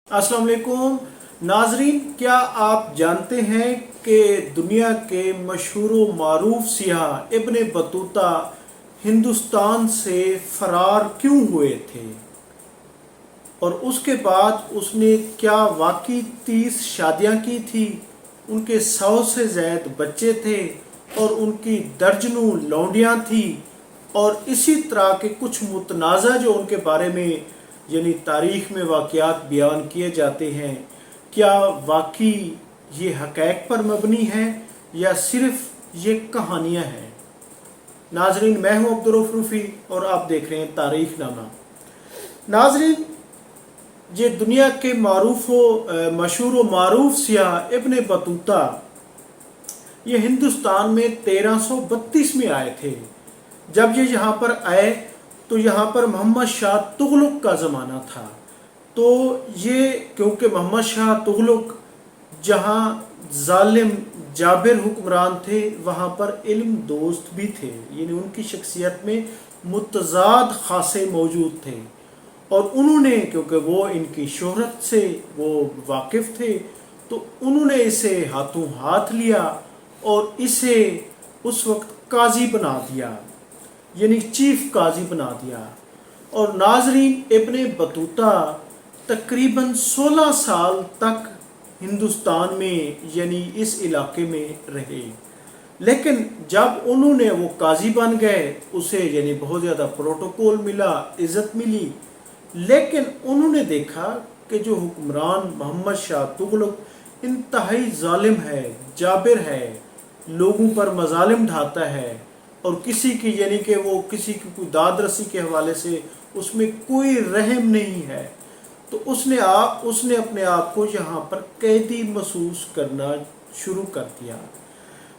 अस्सलाम वालेकुम नाजरीन, क्या आप जानते हैं कि दुनिया के मशहूर व मारूफ सियाह इब्न बतूता हिंदुस्तान से फरार क्यों हुए थे और उसके बाद उसने क्या वाकई 30 शादियां की थी, उनके 100 से ज़ायद बच्चे थे और उनकी दर्जनों लौंडियां थी। और इसी तरह के कुछ मुतनाज़ा जो उनके बारे में यानी तारीख़ में वाक़यात बयान किए जाते हैं, क्या वाकई ये हक़ैक़ पर मबनी है या सिर्फ़ ये कहानियाँ हैं। नाजरीन, मैं हूँ अब्दुर्रऊफ़ रूफ़ी और आप देख रहे हैं तारीख़ नामा। नाजरीन, ये दुनिया के मशहूर व मारूफ सियाह इब्न बतूता ये हिंदुस्तान में 1332 में आए थे। जब ये यहाँ पर आए तो यहाँ पर मोहम्मद शाह तुगलक का ज़माना था। तो ये क्योंकि मोहम्मद शाह तुगलक जहाँ जालिम जाबिर हुक्मरान थे, वहाँ पर इल्म दोस्त भी थे, यानी उनकी शख्सियत में मुतज़ाद खासे मौजूद थे। और उन्होंने, क्योंकि वो इनकी शोहरत से वो वाकिफ़ थे, तो उन्होंने इसे हाथों हाथ लिया और इसे उस वक्त काजी बना दिया, यानी चीफ काजी बना दिया। और नाजरीन, इब्न बतूता तकरीबन 16 साल तक हिंदुस्तान में यानी इस इलाके में रहे। लेकिन जब उन्होंने वो काजी बन गए, उसे यानी बहुत ज़्यादा प्रोटोकॉल मिला, इज़्ज़त मिली। लेकिन उन्होंने देखा कि जो हुक्मरान मोहम्मद शाह तुगलक इंतहाई जालिम है, जाबिर है, लोगों पर मजालिम ढाता है और किसी की यानी कि वो किसी की कोई दाद रसी के हवाले से उसमें कोई रहम नहीं है। तो उसने अपने आप को यहाँ पर कैदी महसूस करना शुरू कर दिया।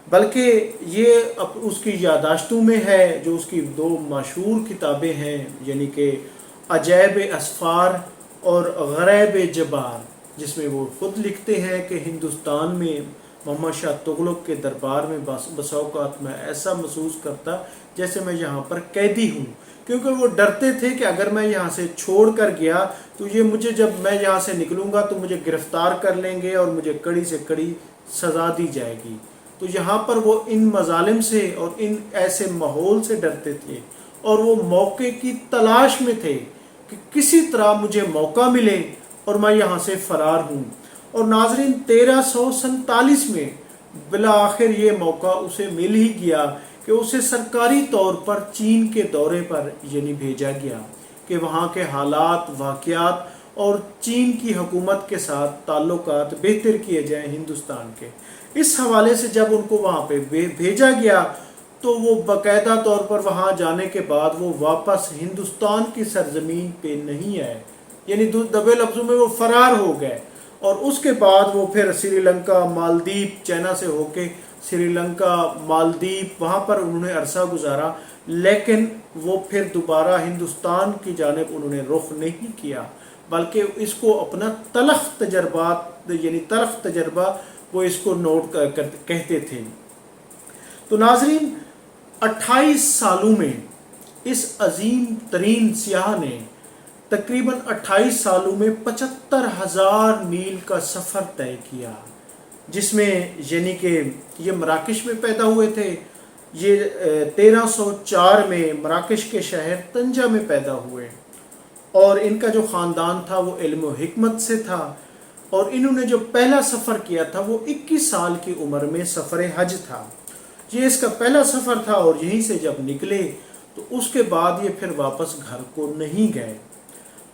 बल्कि ये अब उसकी यादाश्तों में है, जो उसकी 2 मशहूर किताबें हैं, यानी कि अजैब असफ़ार और गरैब जबार, जिसमें वो खुद लिखते हैं कि हिंदुस्तान में मोहम्मद शाह तुगलक के दरबार में बसा औक़ात मैं ऐसा महसूस करता जैसे मैं यहाँ पर कैदी हूँ, क्योंकि वो डरते थे कि अगर मैं यहाँ से छोड़ कर गया तो ये मुझे, जब मैं यहाँ से निकलूँगा तो मुझे गिरफ़्तार कर लेंगे और मुझे कड़ी से कड़ी सज़ा दी जाएगी। तो यहाँ पर वो इन मजालिम से और इन ऐसे माहौल से डरते थे और वो मौके की तलाश में थे कि किसी तरह मुझे मौका मिले और मैं यहाँ से फ़रार हूँ। और नाजरीन, 1347 में बिला आखिर ये मौका उसे मिल ही गया कि उसे सरकारी तौर पर चीन के दौरे पर यानी भेजा गया कि वहाँ के हालात, वाक़यात और चीन की हुकूमत के साथ ताल्लुकात बेहतर किए जाएं हिंदुस्तान के। इस हवाले से जब उनको वहाँ पे भेजा गया तो वो बाकायदा तौर पर वहाँ जाने के बाद वो वापस हिंदुस्तान की सरजमीन पे नहीं आए, यानी दबे लफ्ज़ों में वो फ़रार हो गए। और उसके बाद वो फिर श्रीलंका, मालदीव, चाइना से होके श्रीलंका, मालदीव, वहाँ पर उन्होंने अरसा गुजारा। लेकिन वो फिर दोबारा हिंदुस्तान की जानिब उन्होंने रुख नहीं किया, बल्कि इसको अपना तलख तजर्बा वो इसको नोट कहते थे। तो नाजरीन, 28 सालों में इस अजीम तरीन सियाह ने तकरीबन 28 सालों में 75,000 मील का सफ़र तय किया, जिसमें यानी कि ये मराकश में पैदा हुए थे। ये 1304 में मराकश के शहर तंजा में पैदा हुए और इनका जो ख़ानदान था वो इल्म व हिकमत से था। और इन्होंने जो पहला सफ़र किया था वो 21 साल की उम्र में सफ़र हज था। ये इसका पहला सफ़र था और यहीं से जब निकले तो उसके बाद ये फिर वापस घर को नहीं गए,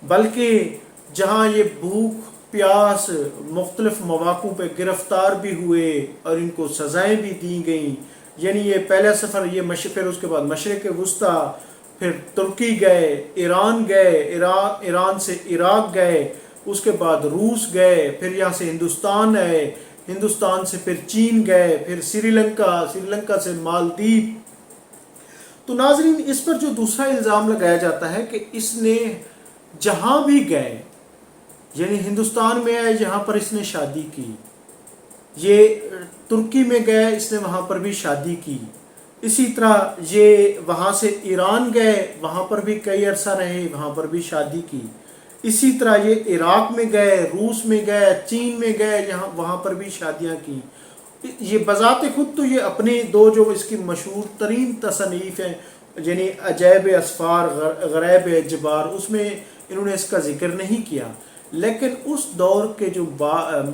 बल्कि जहाँ ये भूख प्यास मुख्तलिफ मौक़ों पे गिरफ़्तार भी हुए और इनको सज़ाएँ भी दी गईं। यानी ये पहला सफ़र ये फिर उसके बाद मशरिक़ वुस्ता, फिर तुर्की गए, ईरान गए, ईरान से इराक़ गए, उसके बाद रूस गए, फिर यहाँ से हिंदुस्तान आए, हिंदुस्तान से फिर चीन गए, फिर श्रीलंका से मालदीव। तो नाजरीन, इस पर जो दूसरा इल्ज़ाम लगाया जाता है कि इसने जहाँ भी गए, यानी हिंदुस्तान में आए जहाँ पर इसने शादी की, ये तुर्की में गए इसने वहाँ पर भी शादी की, इसी तरह ये वहाँ से ईरान गए, वहाँ पर भी कई अरसा रहे, वहाँ पर भी शादी की, इसी तरह ये इराक में गए, रूस में गए, चीन में गए, यहाँ वहाँ पर भी शादियाँ की। ये बज़ाते खुद तो ये अपने दो जो इसकी मशहूर तरीन तसनीफ़ हैं, यानी अजैब असफ़ार, ग़रैब जबार, उसमें इन्होंने इसका ज़िक्र नहीं किया, लेकिन उस दौर के जो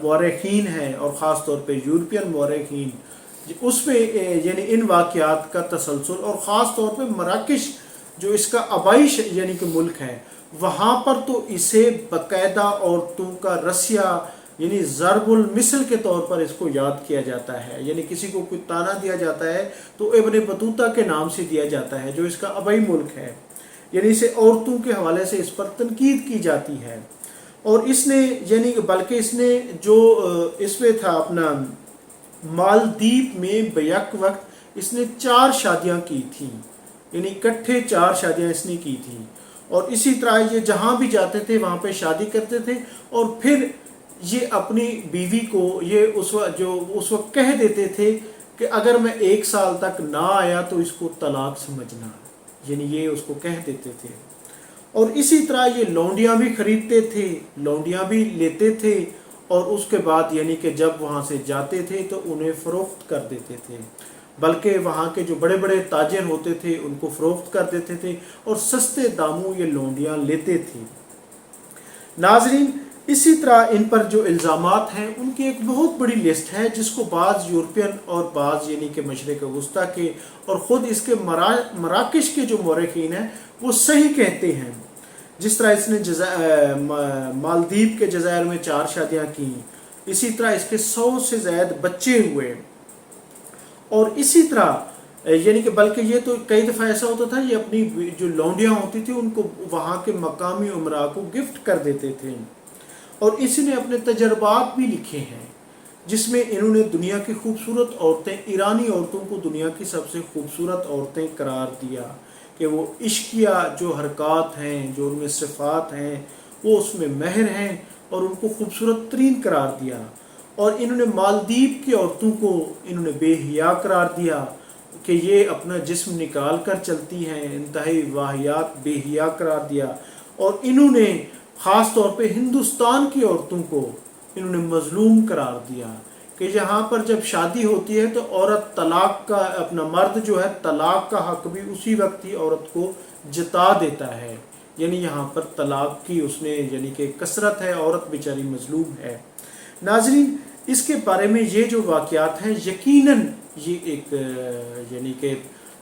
मौरख़ीन हैं और ख़ास तौर पे यूरोपियन मौरख़ीन, उसमें यानी इन वाक़यात का तसलसल, और ख़ास तौर पे मराकश जो इसका आबाई यानी कि मुल्क है, वहाँ पर तो इसे बाकायदा औरतों का रसिया यानी ज़रबुल मिसल के तौर पर इसको याद किया जाता है। यानी किसी को कोई ताना दिया जाता है तो इब्न बतूता के नाम से दिया जाता है, जो इसका आबाई मुल्क है। यानी इसे औरतों के हवाले से इस पर तनकीद की जाती है। और इसने यानी बल्कि इसने जो इसमें था अपना मालदीव में बैक वक्त इसने 4 शादियाँ की थी, यानी इकट्ठे 4 शादियाँ इसने की थी। और इसी तरह ये जहाँ भी जाते थे वहाँ पे शादी करते थे, और फिर ये अपनी बीवी को ये उस वक्त कह देते थे कि अगर मैं 1 साल तक ना आया तो इसको तलाक समझना, यानी ये उसको कह देते थे। और इसी तरह ये लौंडियाँ भी खरीदते थे, लौंडियाँ भी लेते थे, और उसके बाद यानी कि जब वहाँ से जाते थे तो उन्हें फ़रोख्त कर देते थे, बल्कि वहाँ के जो बड़े बड़े ताजिर होते थे उनको फ़रोख्त कर देते थे और सस्ते दामों ये लौंडियाँ लेते थे। नाज़रीन, इसी तरह इन पर जो इल्ज़ामात हैं उनकी एक बहुत बड़ी लिस्ट है, जिसको बाज़ यूरोपियन और बाज़ यानी कि मशरिक़ वस्ता के और ख़ुद इसके मराकश के जो मौरख़ीन हैं वो सही कहते हैं। जिस तरह इसने मालदीव के जज़ायर में 4 शादियाँ की, इसी तरह इसके 100 से ज़्यादा बच्चे हुए। और इसी तरह यानी कि बल्कि ये तो कई दफ़ा ऐसा होता था, ये अपनी जो लौंडियाँ होती थी उनको वहाँ के मकामी उमरा को गिफ्ट कर देते थे। और इसने अपने तजर्बात भी लिखे हैं, जिसमें इन्होंने दुनिया की खूबसूरत औरतें, ईरानी औरतों को दुनिया की सबसे खूबसूरत औरतें करार दिया, कि वो इश्किया जो हरकत हैं, जो उनमें सिफ़ात हैं, वो उसमें महर हैं, और उनको खूबसूरत तरीन करार दिया। और इन्होंने मालदीव की औरतों को इन्होंने बेहिया करार दिया कि ये अपना जिस्म निकाल कर चलती हैं, इंतहाई वाहियात बेहिया करार दिया। और इन्होंने ख़ास तौर पे हिंदुस्तान की औरतों को इन्होंने मज़लूम करार दिया, कि यहाँ पर जब शादी होती है तो औरत तलाक का, अपना मर्द जो है तलाक का हक़ भी उसी वक्त ही औरत को जता देता है। यानी यहाँ पर तलाक की उसने यानी कि कसरत है, औरत बेचारी मज़लूम है। नाज़रीन, इसके बारे में ये जो वाक़यात हैं, यकीनन ये एक यानी कि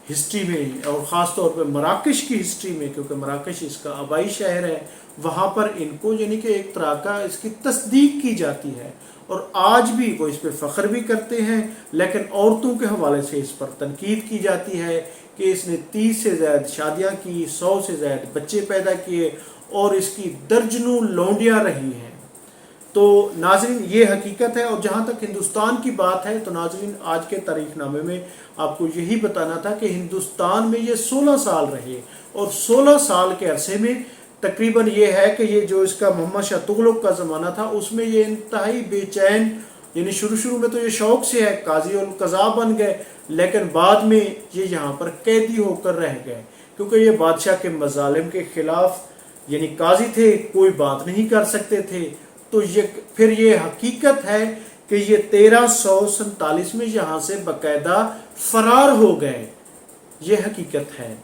हिस्ट्री में और ख़ास तौर पर मराकश की हिस्ट्री में, क्योंकि मराकश इसका आबाई शहर है, वहाँ पर इनको यानी कि एक तरह का इसकी तस्दीक की जाती है। और आज भी वो इस पर फ़ख्र भी करते हैं, लेकिन औरतों के हवाले से इस पर तनकीद की जाती है कि इसने 30 से ज़्यादा शादियाँ की, 100 से ज़्यादा बच्चे पैदा किए, और इसकी दर्जनों लौंडियाँ रही हैं। तो नाज़रीन, ये हकीकत है। और जहाँ तक हिंदुस्तान की बात है तो नाज़रीन, आज के तारीख़नामे में आपको यही बताना था कि हिंदुस्तान में ये 16 साल रहे, और 16 साल के अरसे में तकरीबन ये है कि ये जो इसका मोहम्मद शाह तुगलक का ज़माना था, उसमें ये इंतहाई बेचैन, यानी शुरू में तो ये शौक़ से है काजी और कज़ा बन गए, लेकिन बाद में ये यहाँ पर कैदी होकर रह गए, क्योंकि ये बादशाह के मज़ालिम के ख़िलाफ़ यानी काजी थे, कोई बात नहीं कर सकते थे। तो ये फिर ये हकीकत है कि ये 1347 में यहाँ से बाकायदा फ़रार हो गए, ये हकीकत है।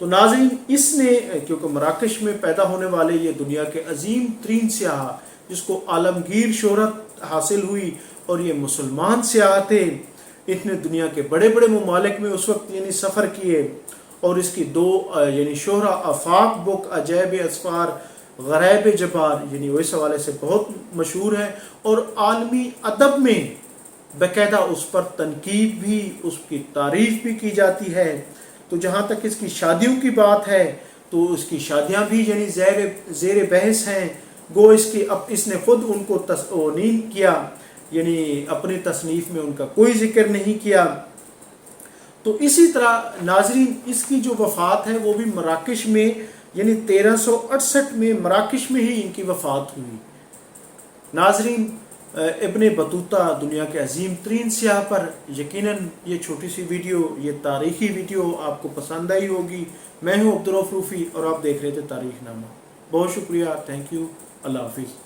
तो नाज़रीन, इसने क्योंकि मराकश में पैदा होने वाले ये दुनिया के अजीम तरीन सियाह, जिसको आलमगीर शोहरत हासिल हुई, और ये मुसलमान सियाह थे, इतने दुनिया के बड़े बड़े ममालिक में उस वक्त यानी सफ़र किए, और इसकी 2 यानी शोहरा आफाक बुक अजैब असफ़ार ग़रैब जबार यानी वो इस हवाले से बहुत मशहूर है, और आलमी अदब में बाकायदा उस पर तनकीद भी, उसकी तारीफ़ भी की जाती है। तो जहाँ तक इसकी शादियों की बात है तो इसकी शादियाँ भी यानी ज़ेर बहस हैं। गो इसकी अब इसने ख़ुद उनको तस्नीम किया, यानी अपनी तसनीफ़ में उनका कोई ज़िक्र नहीं किया। तो इसी तरह नाज़रीन, इसकी जो वफ़ात है वो भी मराकश में, यानी 1368 में मराकश में ही इनकी वफ़ात हुई। नाज़रीन, इब्ने बतूता दुनिया के अजीम तरीन सियाह पर यकीनन ये छोटी सी वीडियो, ये तारीख़ी वीडियो आपको पसंद आई होगी। मैं हूँ अब्दुल रऊफ़ रूफ़ी और आप देख रहे थे तारीख़नामा। بہت شکریہ، تھینک یو، اللہ حافظ.